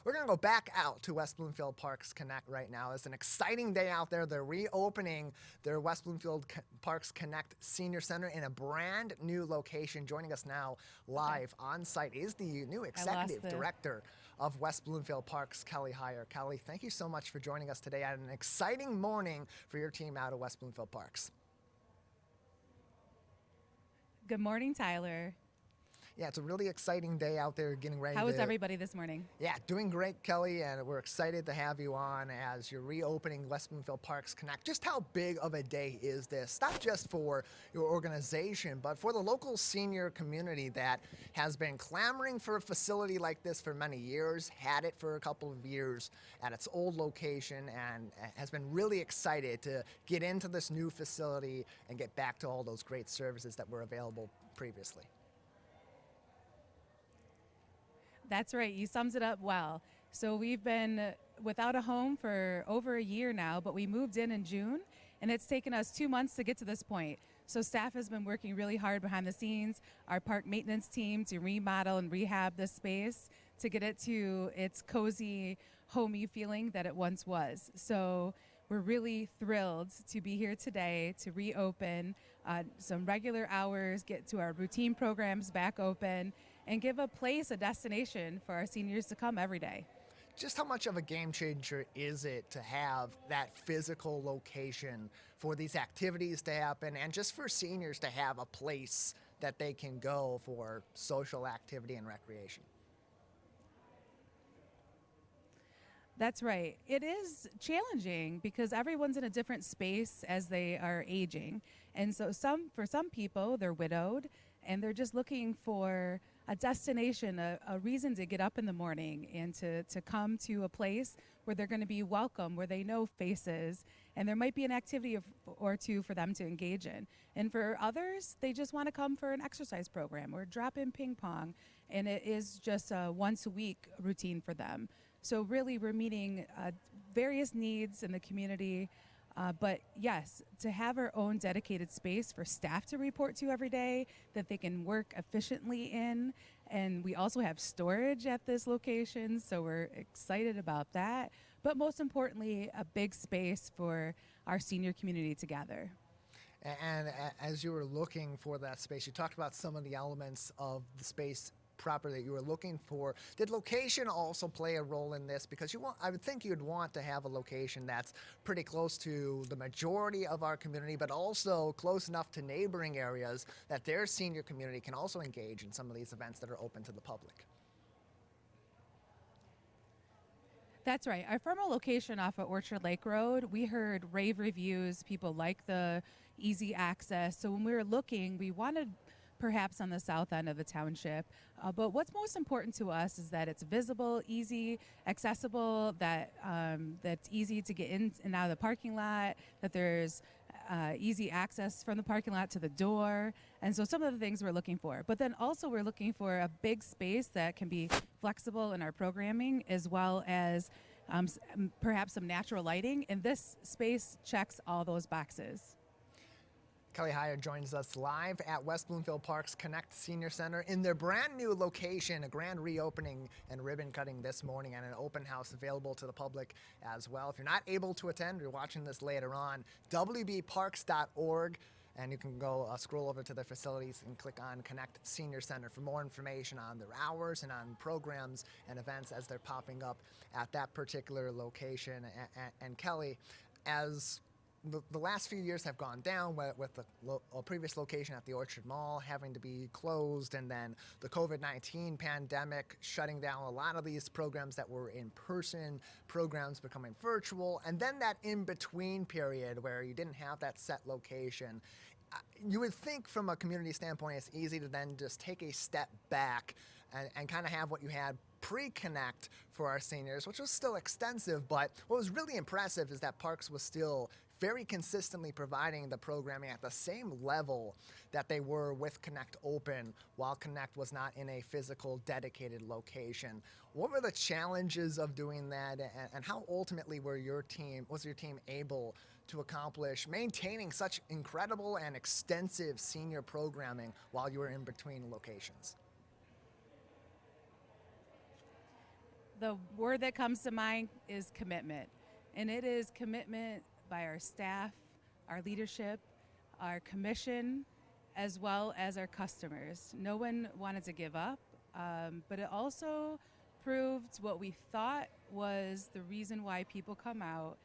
We're going to go back out to West Bloomfield Parks Connect right now. It's an exciting day out there. They're reopening their West Bloomfield Parks Connect Senior Center in a brand new location. Joining us now live on site is the new executive director of West Bloomfield Parks, Kelly Hyer. Kelly, thank you so much for joining us today at an exciting morning for your team out of West Bloomfield Parks. Good morning, Tyler. Yeah, it's a really exciting day out there getting ready. How is everybody this morning? Yeah, doing great, Kelly, and we're excited to have you on as you're reopening West Bloomfield Parks Connect. Just how big of a day is this? Not just for your organization, but for the local senior community that has been clamoring for a facility like this for many years, had it for a couple of years at its old location, and has been really excited to get into this new facility and get back to all those great services that were available previously. That's right. You summed it up well. So we've been without a home for over a year now, but we moved in June, and it's taken us 2 months to get to this point. So staff has been working really hard behind the scenes, our park maintenance team, to remodel and rehab this space to get it to its cozy, homey feeling that it once was. So we're really thrilled to be here today to reopen some regular hours, get to our routine programs back open, and give a place, a destination for our seniors to come every day. Just how much of a game changer is it to have that physical location for these activities to happen and just for seniors to have a place that they can go for social activity and recreation? That's right. It is challenging because everyone's in a different space as they are aging. And so for some people, they're widowed and they're just looking for a destination, a reason to get up in the morning and to come to a place where they're going to be welcome, where they know faces, and there might be an activity or two for them to engage in. And for others, they just want to come for an exercise program or drop-in ping pong, and it is just a once-a-week routine for them. So really, we're meeting various needs in the community. But yes, to have our own dedicated space for staff to report to every day that they can work efficiently in. And we also have storage at this location, so we're excited about that. But most importantly, a big space for our senior community to gather. And as you were looking for that space, you talked about some of the elements of the space proper that you were looking for. Did location also play a role in this? Because I would think you'd want to have a location that's pretty close to the majority of our community, but also close enough to neighboring areas that their senior community can also engage in some of these events that are open to the public. That's right. Our former location off of Orchard Lake Road, we heard rave reviews. People like the easy access. So when we were looking, we wanted perhaps on the south end of the township. But what's most important to us is that it's visible, easy, accessible, that's easy to get in and out of the parking lot, that there's easy access from the parking lot to the door. And so some of the things we're looking for. But then also we're looking for a big space that can be flexible in our programming, as well as perhaps some natural lighting. And this space checks all those boxes. Kelly Hyer joins us live at West Bloomfield Parks Connect Senior Center in their brand new location, a grand reopening and ribbon cutting this morning, and an open house available to the public as well. If you're not able to attend, you're watching this later on, wbparks.org, and you can go scroll over to their facilities and click on Connect Senior Center for more information on their hours and on programs and events as they're popping up at that particular location. And Kelly, as the last few years have gone down with the previous location at the Orchard Mall having to be closed, and then the COVID-19 pandemic shutting down a lot of these programs that were in person, programs becoming virtual, and then that in-between period where you didn't have that set location. You would think from a community standpoint it's easy to then just take a step back and kind of have what you had pre-Connect for our seniors, which was still extensive, but what was really impressive is that Parks was still very consistently providing the programming at the same level that they were with Connect Open, while Connect was not in a physical dedicated location. What were the challenges of doing that, and how ultimately was your team able to accomplish maintaining such incredible and extensive senior programming while you were in between locations? the word that comes to mind is commitment. And it is commitment by our staff, our leadership, our commission, as well as our customers. No one wanted to give up, but it also proved what we thought was the reason why people come out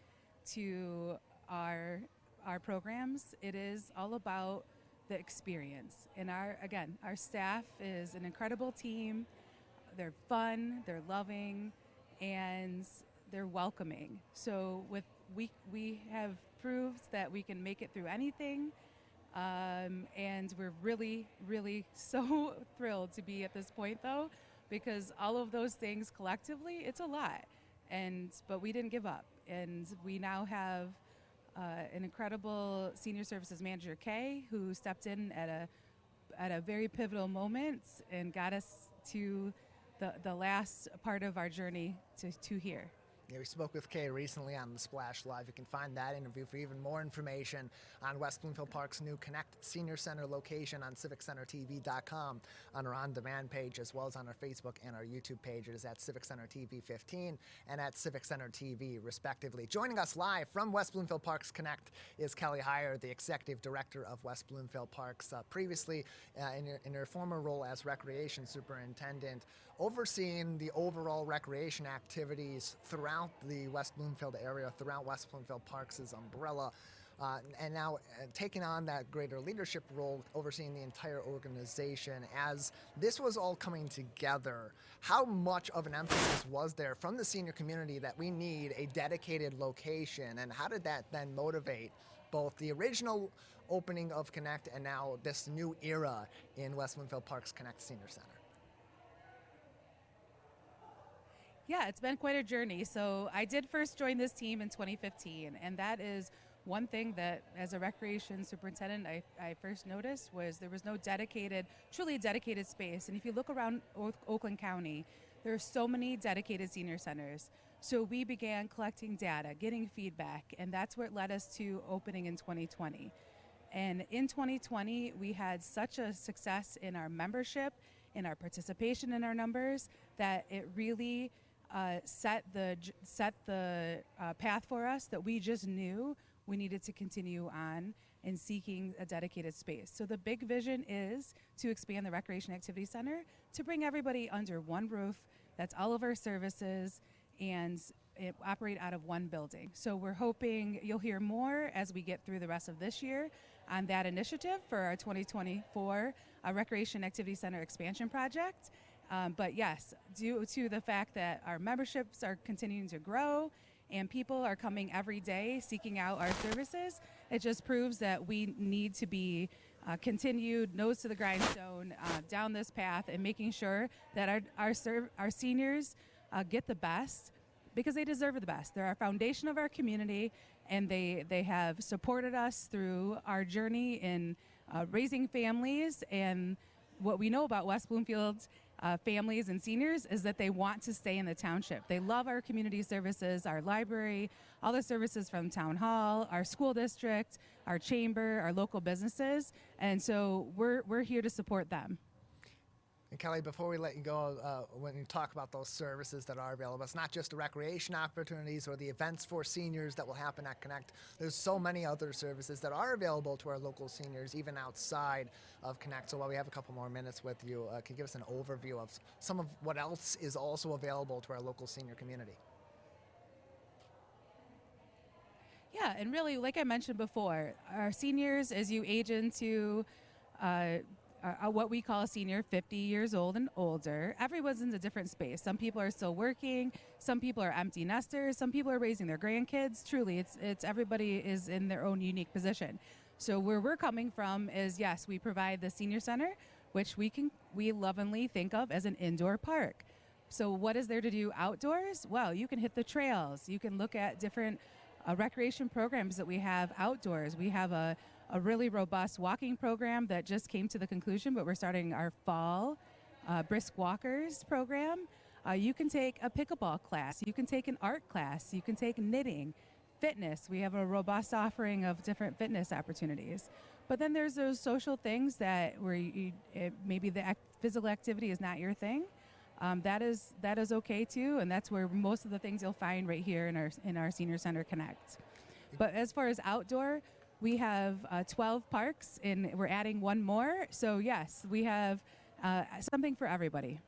to our programs. It is all about the experience. And our staff is an incredible team. They're fun, they're loving, and they're welcoming. So we have proved that we can make it through anything. And we're really, really so thrilled to be at this point, though, because all of those things collectively, it's a lot. But we didn't give up. And we now have an incredible senior services manager, Kay, who stepped in at a very pivotal moment and got us to the last part of our journey to here. Yeah, we spoke with Kay recently on the Splash Live. You can find that interview for even more information on West Bloomfield Park's new Connect Senior Center location on civiccentertv.com on our on-demand page, as well as on our Facebook and our YouTube pages at Civic Center TV 15 and at Civic Center TV, respectively. Joining us live from West Bloomfield Parks Connect is Kelly Hyer, the Executive Director of West Bloomfield Parks. Previously, in her former role as Recreation Superintendent, overseeing the overall recreation activities throughout the West Bloomfield area, throughout West Bloomfield Parks' umbrella, and now taking on that greater leadership role, overseeing the entire organization. As this was all coming together, how much of an emphasis was there from the senior community that we need a dedicated location, and how did that then motivate both the original opening of Connect and now this new era in West Bloomfield Parks Connect Senior Center? Yeah, it's been quite a journey. So I did first join this team in 2015, and that is one thing that, as a recreation superintendent, I first noticed was there was no truly dedicated space. And if you look around Oakland County, there are so many dedicated senior centers. So we began collecting data, getting feedback, and that's where it led us to opening in 2020. And in 2020, we had such a success in our membership, in our participation in our numbers, that it really set the path for us that we just knew we needed to continue on in seeking a dedicated space. So the big vision is to expand the Recreation Activity Center to bring everybody under one roof. That's all of our services, and operate out of one building. So we're hoping you'll hear more as we get through the rest of this year on that initiative for our 2024 Recreation Activity Center expansion project. But yes, due to the fact that our memberships are continuing to grow and people are coming every day seeking out our services, it just proves that we need to be continued nose to the grindstone down this path and making sure that our seniors get the best, because they deserve the best. They're our foundation of our community, and they have supported us through our journey in raising families. And what we know about West Bloomfield's families and seniors is that they want to stay in the township. They love our community services, our library, all the services from town hall, our school district, our chamber, our local businesses, and so we're here to support them. And Kelly, before we let you go, when you talk about those services that are available, it's not just the recreation opportunities or the events for seniors that will happen at Connect. There's so many other services that are available to our local seniors, even outside of Connect. So while we have a couple more minutes with you, can you give us an overview of some of what else is also available to our local senior community? Yeah, and really, like I mentioned before, our seniors, as you age into what we call a senior, 50 years old and older, everyone's in a different space. Some people are still working, some people are empty nesters, some people are raising their grandkids. Truly, it's everybody is in their own unique position. So where we're coming from is, yes, we provide the senior center, which we lovingly think of as an indoor park. So what is there to do outdoors? Well, you can hit the trails, you can look at different recreation programs that we have outdoors. We have a really robust walking program that just came to the conclusion, but we're starting our fall Brisk Walkers program. You can take a pickleball class, you can take an art class, you can take knitting, fitness. We have a robust offering of different fitness opportunities. But then there's those social things that where maybe the physical activity is not your thing, that is okay too, and that's where most of the things you'll find right here in our Senior Center Connect. But as far as outdoor, we have 12 parks, and we're adding one more. So yes, we have something for everybody.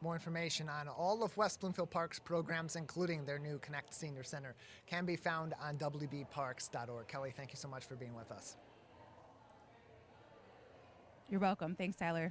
More information on all of West Bloomfield Park's programs, including their new Connect Senior Center, can be found on wbparks.org. Kelly, thank you so much for being with us. You're welcome. Thanks, Tyler.